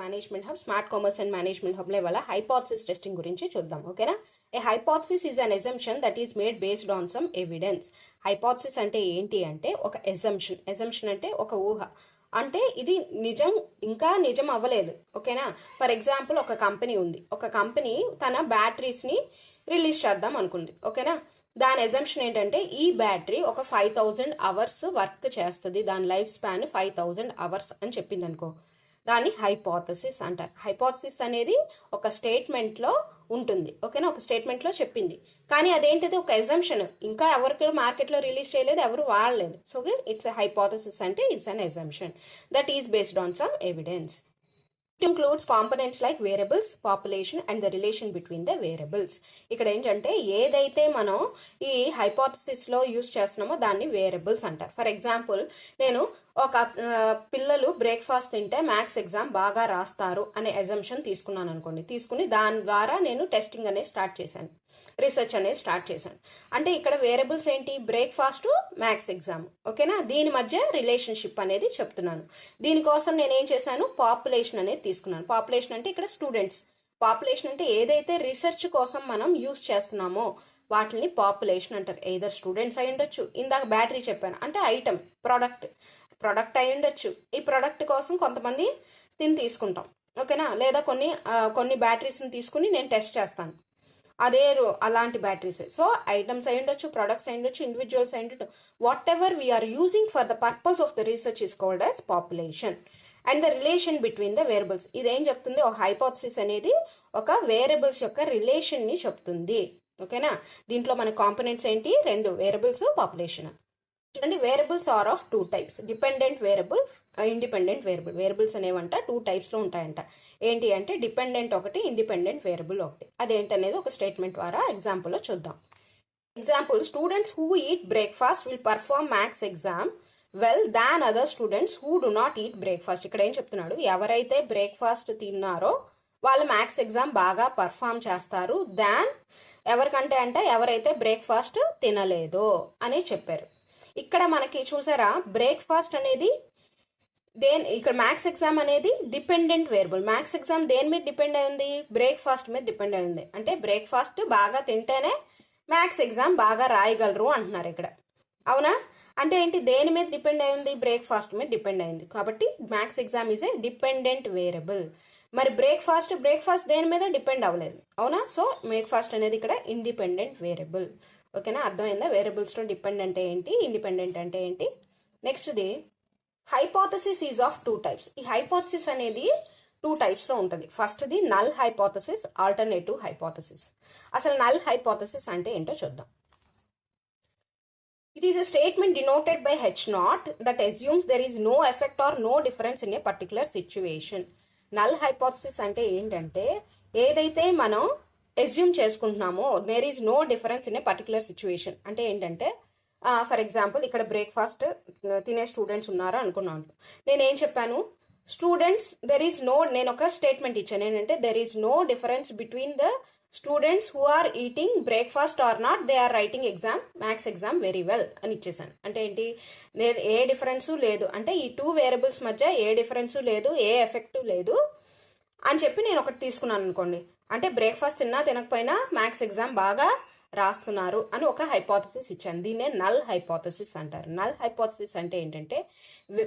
Management hub, smart commerce and management హబ్లో ఇవాళ hypothesis testing గురించి చూద్దాం. ఓకేనా? A hypothesis is an assumption that is made based on some evidence. Hypothesis అంటే ఏంటి అంటే ఒక ఎజంప్షన్. ఎజంప్షన్ అంటే ఒక ఊహ. అంటే ఇది నిజం, ఇంకా నిజం అవ్వలేదు. ఓకేనా? ఫర్ ఎగ్జాంపుల్, ఒక కంపెనీ ఉంది. ఒక కంపెనీ తన బ్యాటరీస్ని రిలీజ్ చేద్దాం అనుకుంది. ఓకేనా? దాని ఎజంప్షన్ ఏంటంటే ఈ బ్యాటరీ ఒక 5000 అవర్స్ వర్క్ చేస్తుంది, దాని లైఫ్ స్పాన్ 5000 అవర్స్ అని చెప్పింది అనుకో, దాన్ని హైపోథసిస్ అంటారు. హైపోథసిస్ అనేది ఒక స్టేట్మెంట్లో ఉంటుంది. ఓకేనా? ఒక స్టేట్మెంట్లో చెప్పింది, కానీ అదేంటిది ఒక ఎజంప్షన్. ఇంకా ఎవరికి మార్కెట్లో రిలీజ్ చేయలేదు, ఎవరు వాడలేదు. సో ఇట్స్ హైపోథసిస్ అంటే it's an assumption that is based on some evidence. It includes components like variables, population and the relation between the variables. ఇక్కడ ఏంటంటే ఏదైతే మనం ఈ హైపోథసిస్ లో యూజ్ చేస్తున్నామో దాన్ని వేరియబుల్స్ అంటారు. ఫర్ ఎగ్జాంపుల్, నేను ఒక పిల్లలు బ్రేక్ఫాస్ట్ తింటే మ్యాథ్స్ ఎగ్జామ్ బాగా రాస్తారు అనే అజంప్షన్ తీసుకున్నాను అనుకోండి. తీసుకుని దాని ద్వారా నేను టెస్టింగ్ అనేది స్టార్ట్ చేశాను, రీసెర్చ్ అనేది స్టార్ట్ చేశాను. అంటే ఇక్కడ వేరియబుల్స్ ఏంటి? Breakfast, maths exam. ఓకేనా? దీని మధ్య రిలేషన్షిప్ అనేది చెప్తున్నాను. దీనికోసం నేను ఏం చేశాను? పాపులేషన్ అనేది తీసుకున్నాను. పాపులేషన్ అంటే ఇక్కడ స్టూడెంట్స్. పాపులేషన్ అంటే ఏదైతే రీసెర్చ్ కోసం మనం యూజ్ చేస్తున్నామో వాటిని పాపులేషన్ అంటారు. ఏదర్ స్టూడెంట్స్ అయి ఉండొచ్చు, ఇందాక బ్యాటరీ చెప్పాను అంటే ఐటమ్, ప్రోడక్ట్ అయి ఉండొచ్చు. ఈ ప్రోడక్ట్ కోసం కొంతమంది తీసుకుంటాం. ఓకేనా? లేదా కొన్ని బ్యాటరీస్ని తీసుకుని నేను టెస్ట్ చేస్తాను, అదే అలాంటి బ్యాటరీస్. సో ఐటమ్స్ అయి ఉండొచ్చు, ప్రొడక్ట్స్ అయి ఉండొచ్చు, ఇండివిజువల్స్ అయి ఉండొచ్చు. Whatever we are using for the purpose of the research is called as population. And the relation between the variables. ఇదేం చెప్తుంది? ఒక హైపోథసిస్ అనేది ఒక వేరియబుల్స్ యొక్క రిలేషన్ ని చెప్తుంది. ఓకేనా? దీంట్లో మన కాంపోనెంట్స్ ఏంటి? 2, వేరియబుల్స్, పాపులేషన్. చూడండి, variables are of 2 types, dependent variable, independent variable. Variables అనేవంట 2 టైప్స్ లో ఉంటాయంట. ఏంటి అంటే డిపెండెంట్ ఒకటి, ఇండిపెండెంట్ వేరియబుల్ ఒకటి. అదేంటనేది ఒక స్టేట్మెంట్ ద్వారా ఎగ్జాంపుల్ లో చూద్దాం. Example, students who eat breakfast will perform maths exam well than other students who do not eat breakfast. ఇక్కడ ఏం చెప్తున్నాడు? ఎవరైతే బ్రేక్ఫాస్ట్ తిన్నారో వాళ్ళు మ్యాథ్స్ ఎగ్జామ్ బాగా పర్ఫామ్ చేస్తారు దాన్ ఎవరికంటే అంటే ఎవరైతే బ్రేక్ఫాస్ట్ తినలేదో అని చెప్పారు. ఇక్కడ మనకి చూసారా, బ్రేక్ఫాస్ట్ అనేది ఇక్కడ మ్యాథ్స్ ఎగ్జామ్ అనేది డిపెండెంట్ వేరియబుల్. మ్యాథ్స్ ఎగ్జామ్ దేని మీద డిపెండ్ అయి ఉంది? బ్రేక్ఫాస్ట్ మీద డిపెండ్ అయి ఉంది. అంటే బ్రేక్ఫాస్ట్ బాగా తింటేనే మ్యాథ్స్ ఎగ్జామ్ బాగా రాయగలరు అంటున్నారు ఇక్కడ. అవునా? అంటే ఏంటి? దేని మీద డిపెండ్ అయి ఉంది? బ్రేక్ఫాస్ట్ మీద డిపెండ్ అయింది. కాబట్టి maths exam is a dependent variable. మరి బ్రేక్ఫాస్ట్ దేని మీద డిపెండ్ అవ్వలేదు. అవునా? సో బ్రేక్ఫాస్ట్ అనేది ఇక్కడ ఇండిపెండెంట్ వేరియబుల్. ఓకేనా? అర్థమైందా? వేరియబుల్స్లో డిపెండెంట్ ఏంటి, ఇండిపెండెంట్ అంటే ఏంటి. నెక్స్ట్ది, హైపోథసిస్ ఈజ్ ఆఫ్ 2 టైప్స్. ఈ హైపోథసిస్ అనేది 2 టైప్స్ లో ఉంటుంది. ఫస్ట్ది నల్ హైపోథసిస్, ఆల్టర్నేటివ్ హైపోథసిస్. అసలు నల్ హైపోథసిస్ అంటే ఏంటో చూద్దాం. It is a statement denoted by H0 that assumes there is no effect or no difference in a particular situation. Null hypothesis అంటే ఏంటంటే ఏదైతే మనం అస్యూమ్ చేసుకుంటున్నామో there is no difference in a particular situation. అంటే ఏంటంటే for example, ఇక్కడ breakfast తినే students ఉన్నారా అనుకున్నాను. నేనేం చెప్పాను? స్టూడెంట్స్ నేను ఒక స్టేట్మెంట్ ఇచ్చాను ఏంటంటే there is no difference between the students who are eating breakfast or not, they are writing exam, maths exam very well అని ఇచ్చేసాను. అంటే ఏంటి? ఏ డిఫరెన్సు లేదు, అంటే ఈ 2 వేరియబుల్స్ మధ్య ఏ డిఫరెన్సు లేదు, ఏ ఎఫెక్టు లేదు అని చెప్పి నేను ఒకటి తీసుకున్నాను అనుకోండి. అంటే బ్రేక్ఫాస్ట్ తిన్నా తినకపోయినా మ్యాథ్స్ ఎగ్జామ్ బాగా రాస్తున్నారు అని ఒక హైపోథసిస్ ఇచ్చాను. దీన్నే నల్ హైపోథసిస్ అంటారు. నల్ హైపోథసిస్ అంటే ఏంటంటే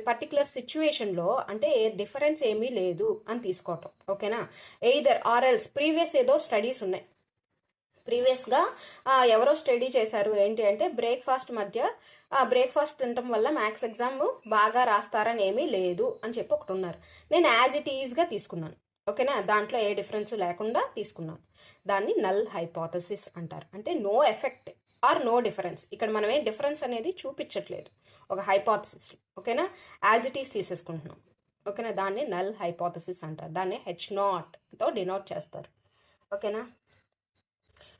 పర్టికులర్ సిచ్యువేషన్లో అంటే డిఫరెన్స్ ఏమీ లేదు అని తీసుకోవటం. ఓకేనా? ఎయిదర్ ఆర్ ఎల్స్ ప్రీవియస్ ఏదో స్టడీస్ ఉన్నాయి, ప్రీవియస్గా ఎవరో స్టడీ చేశారు ఏంటి అంటే బ్రేక్ఫాస్ట్ తినటం వల్ల మ్యాథ్స్ ఎగ్జామ్ బాగా రాస్తారని ఏమీ లేదు అని చెప్పి ఒకటి ఉన్నారు. నేను యాజ్ ఇట్ ఈజ్గా తీసుకున్నాను. ఓకేనా? దాంట్లో ఏ డిఫరెన్స్ లేకుండా తీసుకున్నాను. దాన్ని నల్ హైపోథసిస్ అంటారు. అంటే no effect or no difference. ఇక్కడ మనం ఏం డిఫరెన్స్ అనేది చూపించట్లేదు ఒక హైపోథసిస్. ఓకేనా? యాజ్ ఇట్ ఈస్ తీసేసుకుంటున్నాం. ఓకేనా? దాన్ని నల్ హైపోథసిస్ అంటారు. దాన్ని H0తో డినోట్ చేస్తారు. ఓకేనా?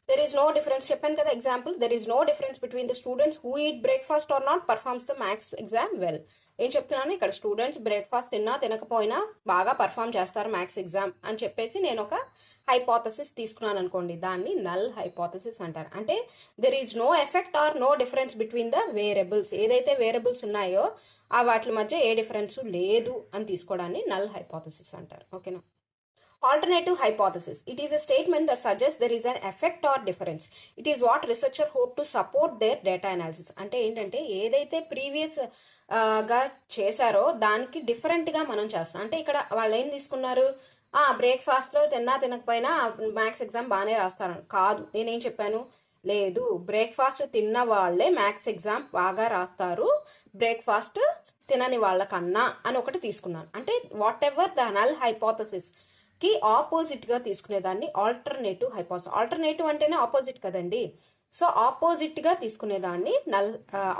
దెర్ ఈస్ నో డిఫరెన్స్ చెప్పాను కదా example, there is no difference between the students who eat breakfast or not performs the maths exam well. ఏం చెప్తున్నాను ఇక్కడ, స్టూడెంట్స్ బ్రేక్ఫాస్ట్ తిన్నా తినకపోయినా బాగా పర్ఫామ్ చేస్తారు మ్యాథ్స్ ఎగ్జామ్ అని చెప్పేసి నేను ఒక హైపోథసిస్ తీసుకున్నాను అనుకోండి, దాన్ని నల్ హైపోథసిస్ అంటారు. అంటే there is no effect or no difference between the variables, ఏదైతే వేరియబుల్స్ ఉన్నాయో ఆ వాటి మధ్య ఏ డిఫరెన్స్ లేదు అని తీసుకోవడాన్ని నల్ హైపోథసిస్ అంటారు. ఓకేనా. Alternative hypothesis. It is a statement that suggests there is an effect or difference. It is what researcher hope to support their data analysis. అంటే ఏంటంటే ఏదైతే ప్రీవియస్ గా చేశారో దానికి డిఫరెంట్గా మనం చేస్తాం. అంటే ఇక్కడ వాళ్ళు ఏం తీసుకున్నారు, బ్రేక్ఫాస్ట్లో తిన్నా తినకపోయినా మ్యాథ్స్ ఎగ్జామ్ బాగానే రాస్తారు కాదు. నేనేం చెప్పాను, లేదు బ్రేక్ఫాస్ట్ తిన్న వాళ్ళే మ్యాథ్స్ ఎగ్జామ్ బాగా రాస్తారు బ్రేక్ఫాస్ట్ తినని వాళ్ళకన్నా అని ఒకటి తీసుకున్నాను. అంటే what ever the null hypothesis కి ఆపోజిట్ గా తీసుకునేదాన్ని ఆల్టర్నేటివ్ హైపోథసిస్. ఆల్టర్నేటివ్ అంటేనే ఆపోజిట్ కదండి, సో ఆపోజిట్ గా తీసుకునేదాన్ని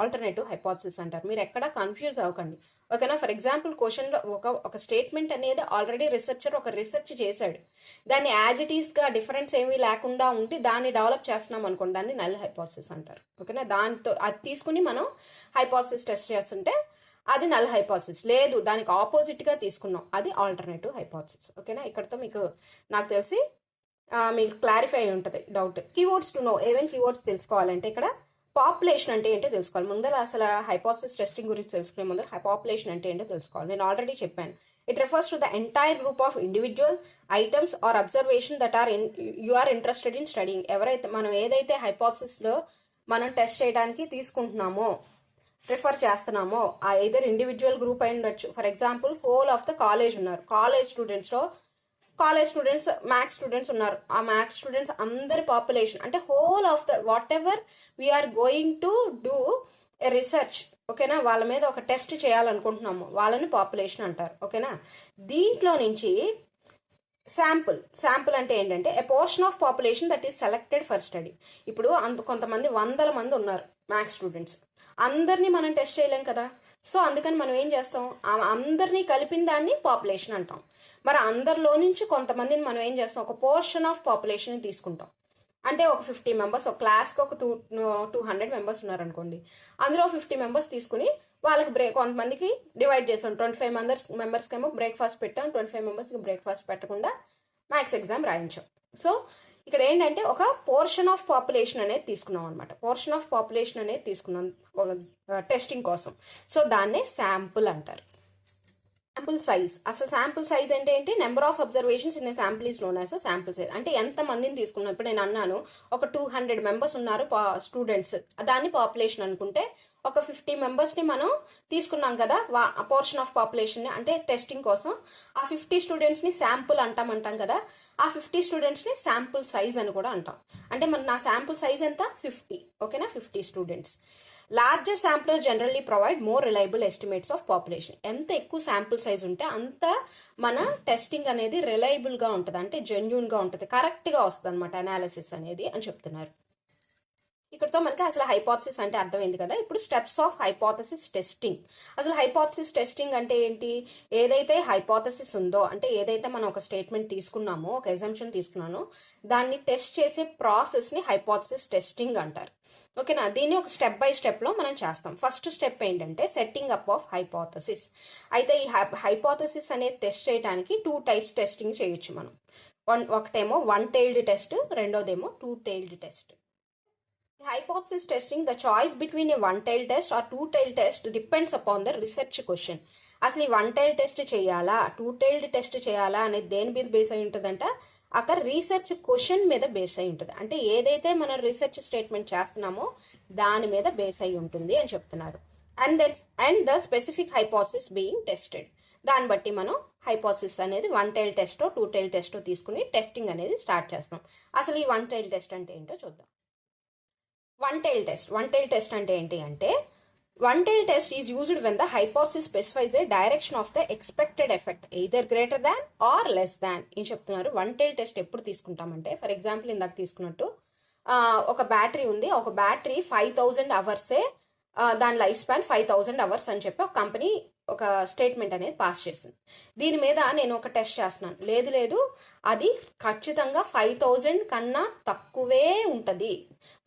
ఆల్టర్నేటివ్ హైపోథసిస్ అంటారు. మీరు ఎక్కడ కన్ఫ్యూజ్ అవ్వకండి. ఓకేనా. ఫర్ ఎగ్జాంపుల్ క్వశ్చన్ లో ఒక స్టేట్మెంట్ అనేది ఆల్రెడీ రిసెర్చర్ ఒక రీసెర్చ్ చేశాడు, దాన్ని యాజ్ ఇట్ ఈస్ గా డిఫరెన్స్ ఏమీ లేకుండా ఉండి దాన్ని డెవలప్ చేస్తున్నాం అనుకోండి, దాన్ని నల్ హైపోథసిస్ అంటారు. ఓకేనా. దాంతో అది తీసుకుని మనం హైపోథసిస్ టెస్ట్ చేస్తుంటే అది నల్ హైపోథసిస్. లేదు దానికి ఆపోజిట్ గా తీసుకున్నాం, అది ఆల్టర్నేటివ్ హైపోథసిస్. ఓకేనా. ఇక్కడతో మీకు నాకు తెలిసి మీకు క్లారిఫై ఉంటుంది డౌట్. కీవర్డ్స్ టు నో, ఏమేమి కీవర్డ్స్ తెలుసుకోవాలంటే ఇక్కడ పాపులేషన్ అంటే ఏంటో తెలుసుకోవాలి. ముందర అసలు హైపోథసిస్ టెస్టింగ్ గురించి తెలుసుకునే ముందర పాపులేషన్ అంటే ఏంటో తెలుసుకోవాలి. నేను ఆల్రెడీ చెప్పాను, it refers to the entire group of individual items or observation that are you are interested in studying. ఎవరైతే మనం ఏదైతే హైపోథసిస్ లో మనం టెస్ట్ చేయడానికి తీసుకుంటున్నామో ప్రిఫర్ చేస్తున్నామో ఆ ఇద్దరు ఇండివిజువల్ గ్రూప్ అయి ఉండొచ్చు. For example whole of the college ఉన్నారు, కాలేజ్ స్టూడెంట్స్ మ్యాథ్స్ స్టూడెంట్స్ ఉన్నారు, ఆ మ్యాథ్స్ స్టూడెంట్స్ అందరి పాపులేషన్ అంటే whole of the whatever we are going to do a research. ఓకేనా. వాళ్ళ మీద ఒక టెస్ట్ చేయాలనుకుంటున్నాము, వాళ్ళని పాపులేషన్ అంటారు. ఓకేనా. దీంట్లో నుంచి శాంపుల్ అంటే ఏంటంటే a portion of population that is selected for study. ఇప్పుడు కొంతమంది 100 మంది ఉన్నారు మ్యాథ్స్ స్టూడెంట్స్, అందరినీ మనం టెస్ట్ చేయలేం కదా, సో అందుకని మనం ఏం చేస్తాం, అందరినీ కలిపిన దాన్ని పాపులేషన్ అంటాం. మరి అందరిలో నుంచి కొంతమందిని మనం ఏం చేస్తాం, ఒక పోర్షన్ ఆఫ్ పాపులేషన్ తీసుకుంటాం. అంటే ఒక 50 మెంబర్స్, ఒక క్లాస్కి ఒక 200 మెంబర్స్ ఉన్నారనుకోండి, అందులో 50 మెంబర్స్ తీసుకుని వాళ్ళకి కొంతమందికి డివైడ్ చేస్తాం. 25 మెంబర్స్కి ఏమో బ్రేక్ఫాస్ట్ పెట్టాం, 25 మెంబర్స్కి బ్రేక్ఫాస్ట్ పెట్టకుండా మ్యాథ్స్ ఎగ్జామ్ రాయించాం. సో ఇక్కడ ఏంటంటే ఒక పోర్షన్ ఆఫ్ పాపులేషన్ అనేది తీసుకున్నాం అనమాట. పోర్షన్ ఆఫ్ పాపులేషన్ అనేది తీసుకున్నాం టెస్టింగ్ కోసం, సో దాన్నే శాంపుల్ అంటారు. శాంపుల్ సైజ్, అసలు శాంపుల్ సైజ్ అంటే ఏంటి, number of observations in sample is known as sample size. అంటే ఎంత మందిని తీసుకున్నాం. ఇప్పుడు నేను అన్నాను ఒక 200 మెంబర్స్ ఉన్నారు స్టూడెంట్స్, దాన్ని పాపులేషన్ అనుకుంటే ఒక 50 మెంబర్స్ని మనం తీసుకున్నాం కదా పోర్షన్ ఆఫ్ పాపులేషన్ అంటే టెస్టింగ్ కోసం, ఆ 50 స్టూడెంట్స్ని శాంపుల్ అంటాం కదా, ఆ 50 స్టూడెంట్స్ని శాంపుల్ సైజ్ అని కూడా అంటాం. అంటే మన నా శాంపుల్ సైజ్ ఎంత 50. ఓకేనా. 50 students. Larger sample generally provide more reliable estimates of population. ఎంత ఎక్కువ శాంపుల్ సైజ్ ఉంటే అంత మన టెస్టింగ్ అనేది రిలయబుల్గా ఉంటుంది, అంటే జెన్యూన్గా ఉంటుంది, కరెక్ట్గా వస్తుంది అనమాట అనాలిసిస్ అనేది అని చెప్తున్నారు. ఇక్కడతో మనకి అసలు హైపోథసిస్ అంటే అర్థమైంది కదా. ఇప్పుడు స్టెప్స్ ఆఫ్ హైపోథసిస్ టెస్టింగ్. అసలు హైపోథసిస్ టెస్టింగ్ అంటే ఏంటి, ఏదైతే హైపోథసిస్ ఉందో అంటే ఏదైతే మనం ఒక స్టేట్మెంట్ తీసుకున్నామో, ఒక ఎజంప్షన్ తీసుకున్నానో దాన్ని టెస్ట్ చేసే ప్రాసెస్ని హైపోథసిస్ టెస్టింగ్ అంటారు. ఓకేనా. దీన్ని ఒక స్టెప్ బై స్టెప్లో మనం చేస్తాం. ఫస్ట్ స్టెప్ ఏంటంటే సెట్టింగ్ అప్ ఆఫ్ హైపోథసిస్. అయితే ఈ హైపోథసిస్ అనేది టెస్ట్ చేయడానికి 2 టైప్స్ టెస్టింగ్ చేయొచ్చు మనం. ఒకటేమో 1 టైల్డ్ టెస్ట్, రెండోదేమో 2 tailed test. Hypothesis testing, the choice between a one-tailed test or two-tailed test depends upon the research question. అసలు ఈ 1-tailed టెస్ట్ చేయాలా 2-tailed టెస్ట్ చేయాలా అనేది దేని మీద బేస్ అయి ఉంటుందంట, అక్కడ రీసెర్చ్ క్వశ్చన్ మీద బేస్ అయి ఉంటుంది. అంటే ఏదైతే మనం రీసెర్చ్ స్టేట్మెంట్ చేస్తున్నామో దాని మీద బేస్ అయి ఉంటుంది అని చెప్తున్నారు. And the specific hypothesis being tested, దాన్ని బట్టి మనం హైపోథసిస్ అనేది 1-tailed టెస్టో 2-tailed టెస్టో తీసుకుని టెస్టింగ్ అనేది స్టార్ట్ చేస్తాం. అసలు ఈ 1-tailed టెస్ట్ అంటే ఏంటో చూద్దాం. వన్ టైల్ టెస్ట్ అంటే ఏంటి అంటే, 1-tailed test is used when the hypothesis specifies a direction of the expected effect either greater than or less than ఏం చెప్తున్నారు. 1-tailed test ఎప్పుడు తీసుకుంటామంటే, ఫర్ ఎగ్జాంపుల్ ఇందాక తీసుకున్నట్టు ఒక బ్యాటరీ ఉంది, ఒక బ్యాటరీ 5000 అవర్సే దాని లైఫ్ స్పాన్ 5000 అవర్స్ అని చెప్పి ఒక కంపెనీ ఒక స్టేట్మెంట్ అనేది పాస్ చేసింది. దీని మీద నేను ఒక టెస్ట్ చేస్తున్నాను. లేదు అది ఖచ్చితంగా 5000 కన్నా తక్కువే ఉంటుంది,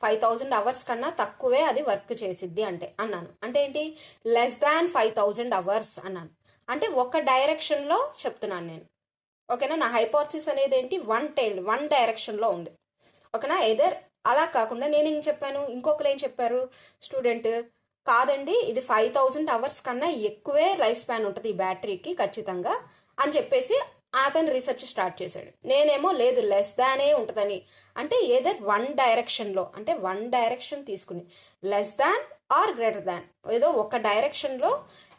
5000 అవర్స్ కన్నా తక్కువే అది వర్క్ చేసిద్ది అంటే అన్నాను. అంటే ఏంటి, లెస్ దాన్ 5000 అవర్స్ అన్నాను. అంటే ఒక డైరెక్షన్లో చెప్తున్నాను నేను. ఓకేనా, నా హైపోథసిస్ అనేది ఏంటి, వన్ డైరెక్షన్లో ఉంది. ఓకేనా, ఎదర్ అలా కాకుండా నేను ఏం చెప్పాను, ఇంకొకరు ఏం చెప్పారు స్టూడెంట్, కాదండి ఇది 5000 అవర్స్ కన్నా ఎక్కువే లైఫ్ స్పాన్ ఉంటుంది ఈ బ్యాటరీకి ఖచ్చితంగా అని చెప్పేసి అతను రీసెర్చ్ స్టార్ట్ చేశాడు. నేనేమో లేదు లెస్ దానే ఉంటుందని. అంటే ఏదర్ వన్ డైరెక్షన్లో, అంటే వన్ డైరెక్షన్ తీసుకుని less than or greater than ఏదో ఒక డైరెక్షన్లో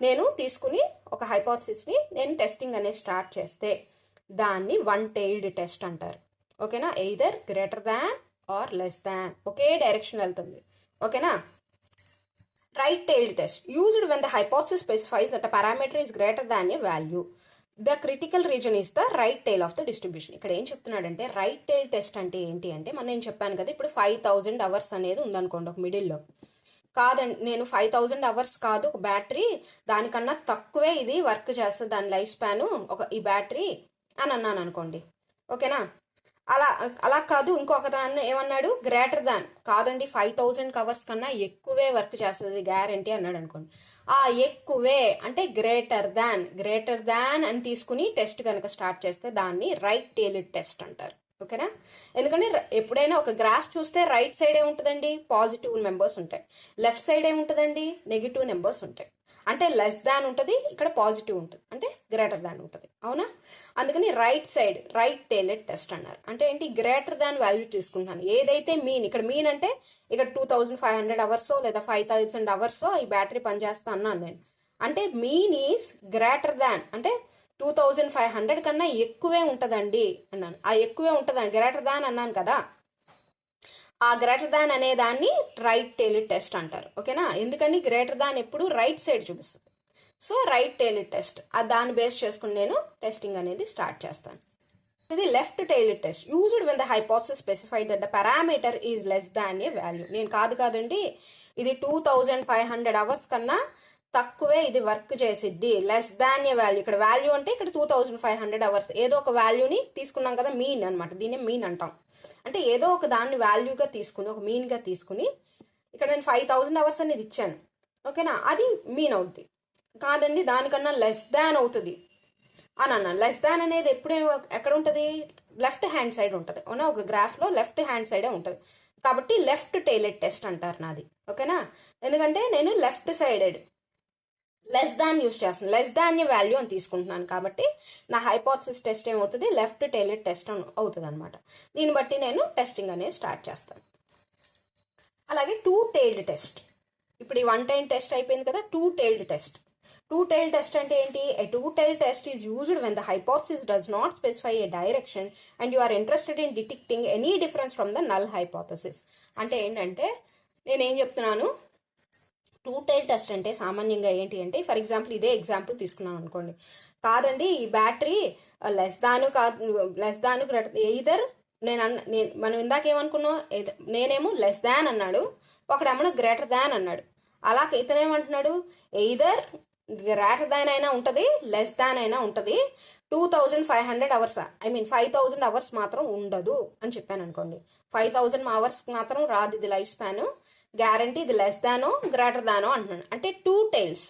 నేను తీసుకుని ఒక హైపోథసిస్ని నేను టెస్టింగ్ అనేది స్టార్ట్ చేస్తే దాన్ని వన్ టెయిల్డ్ టెస్ట్ అంటారు. ఓకేనా, either greater than or less than, ఒకే డైరెక్షన్ వెళ్తుంది. ఓకేనా, right tailed test used when the hypothesis specifies that a parameter is greater than a value. The critical region is the right tail of the distribution. ఇక్కడ ఏం చెప్తున్నాడంటే right tile test అంటే ఏంటి అంటే, మనం నేను చెప్పాను కదా ఇప్పుడు 5000 అవర్స్ అనేది ఉందనుకోండి ఒక మిడిల్లో. కాదండి నేను 5000 అవర్స్ కాదు, ఒక బ్యాటరీ దానికన్నా తక్కువే ఇది వర్క్ చేస్తుంది దాని లైఫ్ స్పాను ఈ బ్యాటరీ అని అన్నాను అనుకోండి. ఓకేనా, అలా కాదు ఇంకొక దాన్ని ఏమన్నాడు, గ్రేటర్ దాన్, కాదండి 5000 అవర్స్ కన్నా ఎక్కువే వర్క్ చేస్తుంది గ్యారంటీ అన్నాడు అనుకోండి. ఆ ఎక్కువే అంటే గ్రేటర్ దాన్ అని తీసుకుని టెస్ట్ కనుక స్టార్ట్ చేస్తే దాన్ని రైట్ టైల్డ్ టెస్ట్ అంటారు. ఓకేనా, ఎందుకంటే ఎప్పుడైనా ఒక గ్రాఫ్ చూస్తే రైట్ సైడ్ ఏముంటుందండి, పాజిటివ్ నెంబర్స్ ఉంటాయి, లెఫ్ట్ సైడ్ ఏముంటుందండి, నెగిటివ్ నెంబర్స్ ఉంటాయి. అంటే లెస్ దాన్ ఉంటుంది, ఇక్కడ పాజిటివ్ ఉంటుంది, అంటే గ్రేటర్ దాన్ ఉంటుంది. అవునా, అందుకని right side right tailed test అన్నారు. అంటే ఏంటి, గ్రేటర్ దాన్ వాల్యూ తీసుకుంటాను. ఏదైతే మీన్, ఇక్కడ మీన్ అంటే ఇక్కడ 2500 అవర్సో లేదా 5000 అవర్సో ఈ బ్యాటరీ పనిచేస్తా అన్నాను నేను. అంటే మీన్ ఈజ్ గ్రేటర్ దాన్, అంటే 2500 కన్నా ఎక్కువే ఉంటుందండి అన్నాను. ఆ ఎక్కువే ఉంటుందని గ్రేటర్ దాన్ అన్నాను కదా, ఆ గ్రేటర్ దాన్ అనే దాన్ని రైట్ టైల్డ్ టెస్ట్ అంటారు. ఓకేనా, ఎందుకని గ్రేటర్ దాన్ ఎప్పుడు రైట్ సైడ్ చూపిస్తుంది. సో రైట్ టైల్డ్ టెస్ట్, దాన్ని బేస్ చేసుకుని నేను టెస్టింగ్ అనేది స్టార్ట్ చేస్తాను. ఇది left tailed test used when the hypothesis specified that the parameter is less than A value. నేను కాదండి ఇది 2500 అవర్స్ కన్నా తక్కువే ఇది వర్క్ చేసిద్ది, లెస్ దాన్ ఏ వాల్యూ. ఇక్కడ వాల్యూ అంటే ఇక్కడ 2500 అవర్స్, ఏదో ఒక వాల్యూని తీసుకున్నాం కదా, మీన్ అనమాట, దీన్ని మీన్ అంటాం. అంటే ఏదో ఒక దాన్ని వాల్యూగా తీసుకుని, ఒక మీన్గా తీసుకుని, ఇక్కడ నేను 5000 అవర్స్ అనేది ఇచ్చాను. ఓకేనా, అది మీన్ అవుతుంది. కాదండి దానికన్నా లెస్ దాన్ అవుతుంది అని అన్నాను. లెస్ దాన్ అనేది ఎప్పుడు ఎక్కడ ఉంటుంది, లెఫ్ట్ హ్యాండ్ సైడ్ ఉంటుంది. అవునా, ఒక గ్రాఫ్లో లెఫ్ట్ హ్యాండ్ సైడే ఉంటుంది. కాబట్టి లెఫ్ట్ టైల్డ్ టెస్ట్ అంటారు నాది. ఓకేనా, ఎందుకంటే నేను left sided less than use చేస్తున్నాను, లెస్ దాన్ వాల్యూ అని తీసుకుంటున్నాను. కాబట్టి నా హైపోథసిస్ టెస్ట్ ఏమవుతుంది, లెఫ్ట్ టైల్డ్ టెస్ట్ అవుతుంది అనమాట. దీన్ని బట్టి నేను టెస్టింగ్ అనేది స్టార్ట్ చేస్తాను. అలాగే టూ టైల్డ్ టెస్ట్, ఇప్పుడు ఈ వన్ టైల్ టెస్ట్ అయిపోయింది కదా, two tailed test. Two tailed test అంటే ఏంటి, a two tailed test is used when the hypothesis does not specify a direction and you are interested in detecting any difference from the null hypothesis. అంటే ఏంటంటే నేనేం చెప్తున్నాను, two tile test అంటే సామాన్యంగా ఏంటి అంటే, ఫర్ ఎగ్జాంపుల్ ఇదే example తీసుకున్నాను అనుకోండి, కాదండి ఈ బ్యాటరీ లెస్ దాను ఎయిదర్ మనం ఇందాక ఏమనుకున్నాం, నేనేమో లెస్ దాన్ అన్నాడు, ఒకడేమో గ్రేటర్ దాన్ అన్నాడు. అలా ఇతనేమంటున్నాడు, ఎయిదర్ గ్రేటర్ దాన్ అయినా ఉంటుంది, లెస్ దాన్ అయినా ఉంటుంది, 2500 అవర్స్ 5000 అవర్స్ మాత్రం ఉండదు అని చెప్పాను అనుకోండి. 5000 అవర్స్ మాత్రం రాదు ఇది లైఫ్ స్పాన్, గ్యారంటీ ఇది లెస్ దానో గ్రేటర్ దానో అంటున్నాను. అంటే టూ టైల్స్,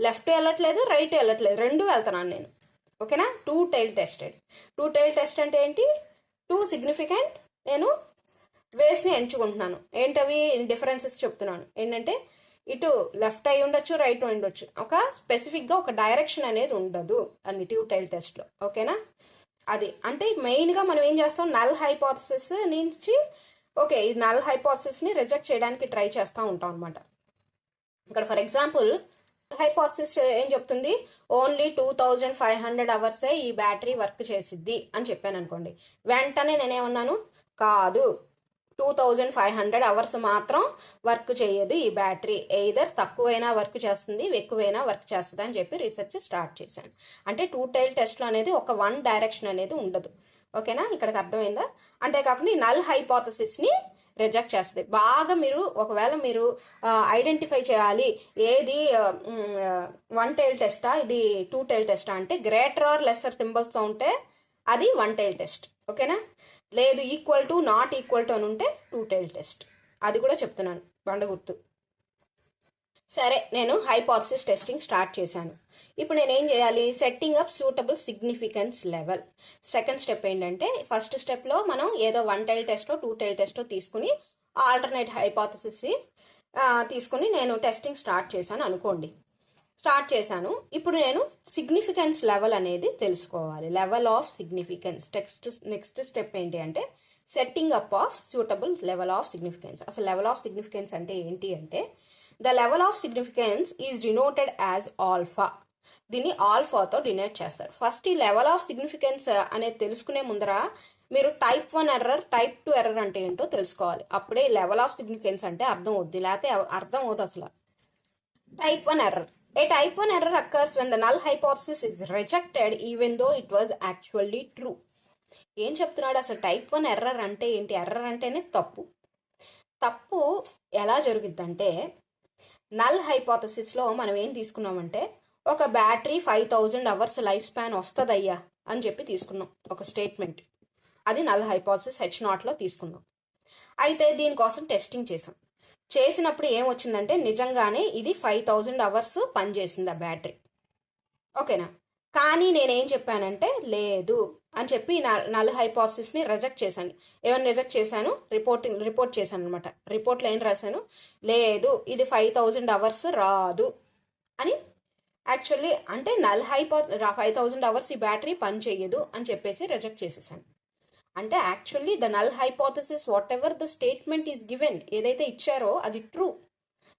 లెఫ్ట్ వెళ్ళట్లేదు రైట్ వెళ్ళట్లేదు, రెండు వెళ్తున్నాను నేను. ఓకేనా, two tile tested. Two tile test అంటే ఏంటి, టూ సిగ్నిఫికెంట్ నేను వేస్ని ఎంచుకుంటున్నాను. ఏంటవి డిఫరెన్సెస్ చెప్తున్నాను. ఏంటంటే ఇటు లెఫ్ట్ అయి ఉండొచ్చు, రైట్ అయి ఉండొచ్చు, ఒక స్పెసిఫిక్గా ఒక డైరెక్షన్ అనేది ఉండదు అన్ని టూ టైల్ టెస్ట్లో. ఓకేనా, అది అంటే మెయిన్గా మనం ఏం చేస్తాం, నల్ హైపోథసిస్ నుంచి ఓకే ఈ నల్ హైపోథసిస్ని రిజెక్ట్ చేయడానికి ట్రై చేస్తూ ఉంటాం అనమాట. ఇక్కడ ఫర్ ఎగ్జాంపుల్ హైపోథసిస్ ఏం చెప్తుంది, ఓన్లీ 2500 అవర్సే ఈ బ్యాటరీ వర్క్ చేసిద్ది అని చెప్పాను అనుకోండి. వెంటనే నేనేమన్నాను, కాదు 2500 అవర్స్ మాత్రం వర్క్ చేయదు ఈ బ్యాటరీ, ఎయిదర్ తక్కువైనా వర్క్ చేస్తుంది, ఎక్కువైనా వర్క్ చేస్తుంది అని చెప్పి రీసెర్చ్ స్టార్ట్ చేశాను. అంటే టూ టైల్ టెస్ట్లో అనేది ఒక వన్ డైరెక్షన్ అనేది ఉండదు. ఓకేనా, ఇక్కడికి అర్థమైందా. అంతేకాకుండా ఈ నల్ హైపోథసిస్ని రిజెక్ట్ చేస్తుంది. బాగా మీరు ఒకవేళ మీరు ఐడెంటిఫై చేయాలి ఏది 1 tail టెస్టా ఇది 2 tail టెస్టా అంటే గ్రేటర్ ఆర్ లెస్సర్ సింబల్స్తో ఉంటే అది 1 tail టెస్ట్, ఓకేనా. లేదు equal to not equal to అని ఉంటే 2 tail టెస్ట్. అది కూడా చెప్తున్నాను బండ గుర్తు. సరే, నేను హైపోథసిస్ టెస్టింగ్ స్టార్ట్ చేశాను. ఇప్పుడు నేను ఏం చేయాలి? Setting up suitable significance level. Second step ఏంటంటే, ఫస్ట్ స్టెప్లో మనం ఏదో 1 tail టెస్టో 2 tail టెస్టో తీసుకుని ఆల్టర్నేట్ హైపోథసిస్ తీసుకుని నేను టెస్టింగ్ స్టార్ట్ చేశాను అనుకోండి. స్టార్ట్ చేశాను. ఇప్పుడు నేను సిగ్నిఫికెన్స్ లెవెల్ అనేది తెలుసుకోవాలి. Level of significance. Next step ఏంటి అంటే setting up of suitable level of significance. అసలు లెవెల్ ఆఫ్ సిగ్నిఫికెన్స్ అంటే ఏంటి అంటే, the level of significance is denoted as alpha. దీన్ని ఆల్ఫాతో డినోట్ చేస్తారు. ఫస్ట్ ఈ లెవెల్ ఆఫ్ సిగ్నిఫికెన్స్ అనేది తెలుసుకునే ముందర మీరు టైప్ 1 ఎర్రర్, టైప్ 2 ఎర్రర్ అంటే ఏంటో తెలుసుకోవాలి. అప్పుడే లెవెల్ ఆఫ్ సిగ్నిఫికెన్స్ అంటే అర్థం అవుద్ది, లేకపోతే అర్థం అవుతుంది అసలు. Type 1 error. A type 1 error occurs when the null hypothesis is rejected even though it was actually true. ఏం చెప్తున్నాడు అసలు? టైప్ 1 ఎర్రర్ అంటే ఏంటి? ఎర్రర్ అంటేనే తప్పు. తప్పు ఎలా జరుగుద్దంటే, నల్ హైపోథసిస్లో మనం ఏం తీసుకున్నామంటే, ఒక బ్యాటరీ 5000 hours లైఫ్ స్పాన్ వస్తుందయ్యా అని చెప్పి తీసుకున్నాం ఒక స్టేట్మెంట్. అది నల్ హైపోథసిస్ H0లో తీసుకున్నాం. అయితే దీనికోసం టెస్టింగ్ చేసినప్పుడు ఏమొచ్చిందంటే, నిజంగానే ఇది 5000 hours పనిచేసింది ఆ బ్యాటరీ, ఓకేనా. కానీ నేనేం చెప్పానంటే లేదు అని చెప్పి నల్ హైపోథసిస్ని రిజెక్ట్ చేశాను. ఏమైనా రిజెక్ట్ చేశాను? రిపోర్ట్ చేశాను అనమాట. రిపోర్ట్లో ఏం రాశాను? లేదు, ఇది 5000 hours రాదు అని. యాక్చువల్లీ అంటే 5000 hours ఈ బ్యాటరీ పని చేయదు అని చెప్పేసి రిజెక్ట్ చేసేసాను. అంటే actually the null hypothesis what ever the statement is given, ఏదైతే ఇచ్చారో అది ట్రూ,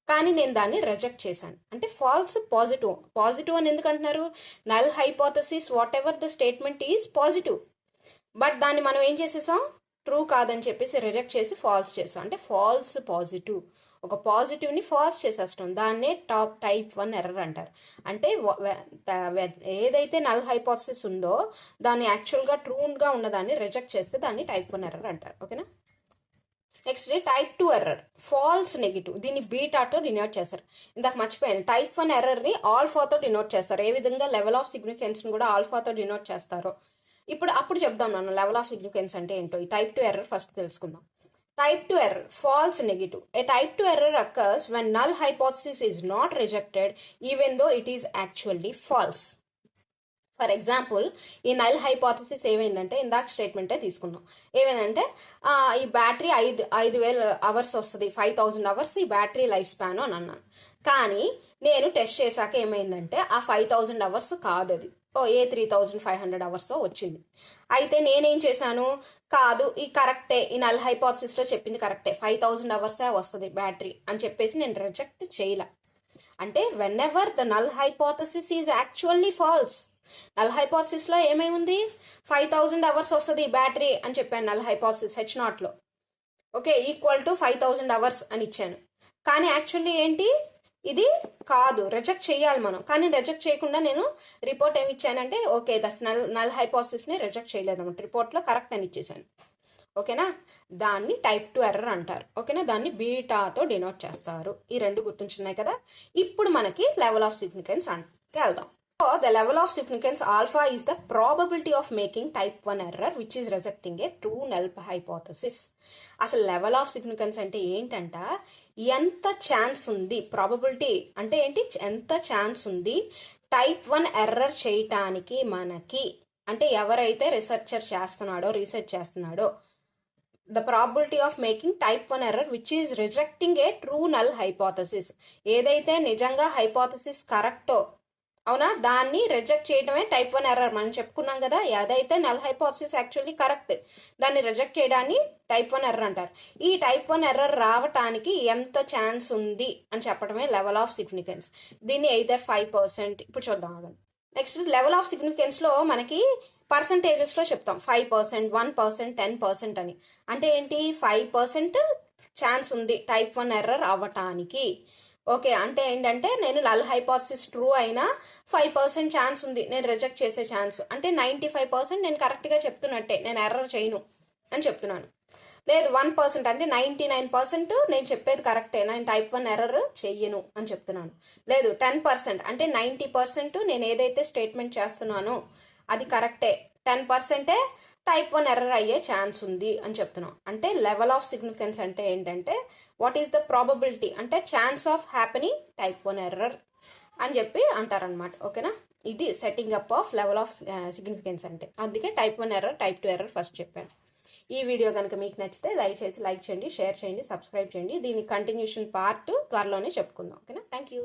కానీ నేను దాన్ని రిజెక్ట్ చేశాను. అంటే ఫాల్స్ పాజిటివ్ అని ఎందుకు అంటున్నారు? Null hypothesis what ever the statement is positive, but దాన్ని మనం ఏం చేసేసాం? ట్రూ కాదని చెప్పేసి రిజెక్ట్ చేసి ఫాల్స్ చేసాం. అంటే ఫాల్స్ పాజిటివ్, ఒక పాజిటివ్ని ఫాల్స్ చేసేస్తాం. దాన్నే టైప్ 1 ఎర్రర్ అంటారు. అంటే ఏదైతే నల్ హైపోథసిస్ ఉందో దాన్ని యాక్చువల్గా ట్రూగా ఉన్నదాన్ని రిజెక్ట్ చేస్తే దాన్ని టైప్ 1 ఎర్రర్ అంటారు, ఓకేనా. Next type 2 error, false negative. దీన్ని బీటాతో డినోట్ చేస్తారు. ఇందాక మర్చిపోయాను, టైప్ 1 ఎర్రర్ని ఆల్ఫాతో డినోట్ చేస్తారు. ఏ విధంగా లెవెల్ ఆఫ్ సిగ్నిఫికెన్స్ని కూడా ఆల్ఫాతో డినోట్ చేస్తారో అప్పుడు చెప్దాం. నన్ను లెవెల్ ఆఫ్ సిగ్నిఫికెన్స్ అంటే ఏంటో. ఈ టైప్ 2 ఎర్రర్ ఫస్ట్ తెలుసుకుందాం. Type 2 error, false negative. A type 2 error occurs when null hypothesis is not rejected even though it is actually false. For example, ఈ నల్ హైపోథసిస్ ఏమైందంటే, ఇందాక స్టేట్మెంటే తీసుకున్నాం. ఏమైందంటే ఈ బ్యాటరీ 5000 hours వస్తుంది, 5000 hours ఈ బ్యాటరీ లైఫ్ స్పాన్ అని అన్నాను. కానీ నేను టెస్ట్ చేశాక ఏమైందంటే ఆ 5000 hours కాదు, అది ఏ 3500 hours వచ్చింది. అయితే నేనేం చేశాను? కాదు, ఈ కరెక్టే, ఈ నల్ హైపోథసిస్లో చెప్పింది కరెక్టే, 5000 hours వస్తుంది బ్యాటరీ అని చెప్పేసి నేను రిజెక్ట్ చేయలే. అంటే whenever the null hypothesis is actually false. Null హైపోథసిస్లో ఏమై ఉంది? 5000 hours వస్తుంది బ్యాటరీ అని చెప్పాను నల్ హైపోథసిస్ H0లో, ఓకే, ఈక్వల్ టు 5000 hours అని ఇచ్చాను. కానీ యాక్చువల్లీ ఏంటి? ఇది కాదు, రిజెక్ట్ చేయాలి మనం. కానీ రిజెక్ట్ చేయకుండా నేను రిపోర్ట్ ఏమి ఇచ్చానంటే, ఓకే దట్ నల్ హైపోథసిస్ని రిజెక్ట్ చేయలేదు అనమాట, రిపోర్ట్లో కరెక్ట్ అని ఇచ్చేసాను, ఓకేనా. దాన్ని టైప్ 2 ఎర్రర్ అంటారు, ఓకేనా. దాన్ని బీటాతో డినోట్ చేస్తారు. ఈ రెండు గుర్తుంచున్నాయి కదా. ఇప్పుడు మనకి లెవెల్ ఆఫ్ సిగ్నిఫికెన్స్ అంటే వెళ్దాం. So, the level of significance alpha is the probability of making type 1 error which is rejecting a true null hypothesis. అసలు లెవెల్ ఆఫ్ సిగ్నిఫికెన్స్ అంటే ఏంటంట, ఎంత ఛాన్స్ ఉంది, ప్రాబబిలిటీ అంటే ఏంటి, ఎంత ఛాన్స్ ఉంది టైప్ 1 ఎర్రర్ చేయటానికి మనకి. అంటే ఎవరైతే రీసెర్చ్ చేస్తున్నాడో the probability of making type 1 error which is rejecting a true null hypothesis. ఏదైతే నిజంగా హైపోథసిస్ కరెక్టో, అవునా, దాన్ని రిజెక్ట్ చేయడమే టైప్ 1 ఎర్రర్. మనం చెప్పుకున్నాం కదా, ఏదైతే నల్ హైపోథసిస్ యాక్చువల్లీ కరెక్ట్, దాన్ని రిజెక్ట్ చేయడాన్ని టైప్ 1 ఎర్రర్ అంటారు. ఈ టైప్ 1 ఎర్రర్ రావటానికి ఎంత ఛాన్స్ ఉంది అని చెప్పడమే లెవెల్ ఆఫ్ సిగ్నిఫికెన్స్. దీన్ని ఎయిదర్ 5%, ఇప్పుడు చూద్దాం. నెక్స్ట్ లెవెల్ ఆఫ్ సిగ్నిఫికెన్స్లో మనకి పర్సంటేజెస్లో చెప్తాం, 5%, 1%, 10% అని. అంటే ఏంటి? 5% ఛాన్స్ ఉంది టైప్ 1 ఎర్రర్ అవ్వటానికి, ఓకే. అంటే ఏంటంటే నేను నల్ హైపోథసిస్ ట్రూ అయినా 5% ఛాన్స్ ఉంది నేను రిజెక్ట్ చేసే ఛాన్స్. అంటే 95% నేను కరెక్ట్గా చెప్తున్నట్టే, నేను ఎర్రర్ చేయను అని చెప్తున్నాను. లేదు 1% అంటే 99% నేను చెప్పేది కరెక్టే, నేను టైప్ 1 ఎర్రర్ చెయ్యను అని చెప్తున్నాను. లేదు 10% అంటే 90% నేను ఏదైతే స్టేట్మెంట్ చేస్తున్నానో అది కరెక్టే, 10% టైప్ 1 ఎర్రర్ అయ్యే ఛాన్స్ ఉంది అని చెప్తున్నాం. అంటే లెవెల్ ఆఫ్ సిగ్నిఫికెన్స్ అంటే ఏంటంటే వాట్ ఈస్ ద ప్రాబబిలిటీ అంటే chance of happening type 1 error అని చెప్పి అంటారనమాట. ఓకేనా, ఇది setting up of level of significance అంటే. అందుకే type 1 error, type 2 error first చెప్పాను. ఈ వీడియో కనుక మీకు నచ్చితే దయచేసి లైక్ చేయండి, షేర్ చేయండి, సబ్స్క్రైబ్ చేయండి. దీని కంటిన్యూషన్ పార్ట్ త్వరలోనే చెప్పుకుందాం. ఓకేనా, థ్యాంక్ యూ.